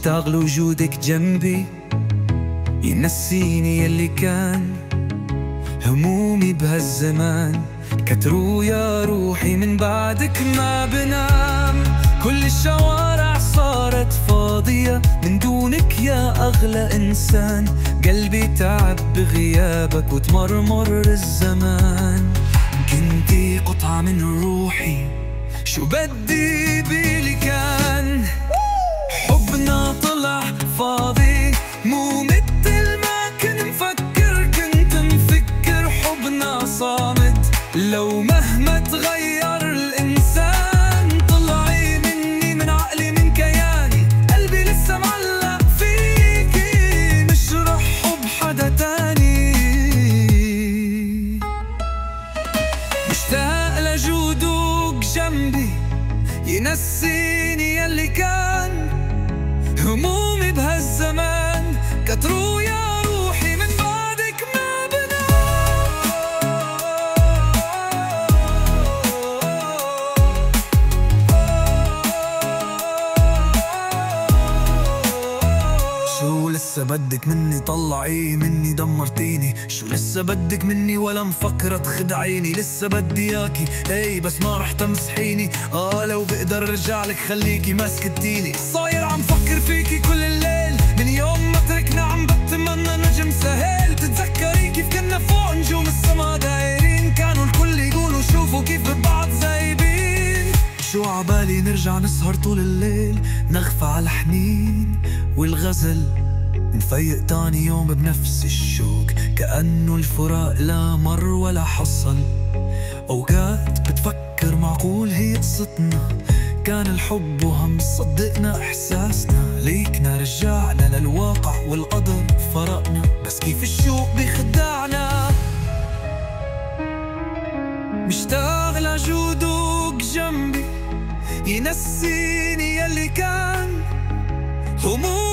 مشتاق لوجودك جنبي ينسيني يلي كان. همومي بهالزمان كتروا يا روحي، من بعدك ما بنام. كل الشوارع صارت فاضية من دونك يا أغلى إنسان. قلبي تعب بغيابك وتمرمر الزمان. كنتي قطعة من روحي، شو بدي بيلي كان. حبنا طلع فاضي مو متل ما كن مفكر. كنت مفكر حبنا صامت، لو مهما تغير الإنسان. طلعي مني من عقلي من كياني، قلبي لسه معلق فيكي، مش رح حب حدا تاني. مشتاق لجودك جنبي ينسيني يلي كان. همومي بهالزمان كتروا يا روحي، من بعدك ما بنام. شو لسه بدك مني؟ طلعي مني دمرتيني. شو لسه بدك مني ولا مفكرة تخدعيني؟ لسه بدي اياكي اي بس ما رح تمسحيني. لو بقدر ارجع لك خليكي ما سكتيني. صاير عم فكر فيكي كل الليل، من يوم ما تركنا عم بتمنى نجم سهل. تتذكري كيف كنا فوق نجوم السما دايرين، كانوا الكل يقولوا شوفوا كيف ببعض زايبين. شو عبالي نرجع نسهر طول الليل، نغفى على الحنين والغزل، نفيق تاني يوم بنفس الشوق، كأنه الفراق لا مر ولا حصل. أوقات بتفكر معقول هي قصتنا، كان الحب وهم صدقنا إحساسنا. ليكنا رجعنا للواقع والقدر فرقنا، بس كيف الشوق بيخدعنا. مشتاق لجودك جنبي ينسيني يلي كان. هموم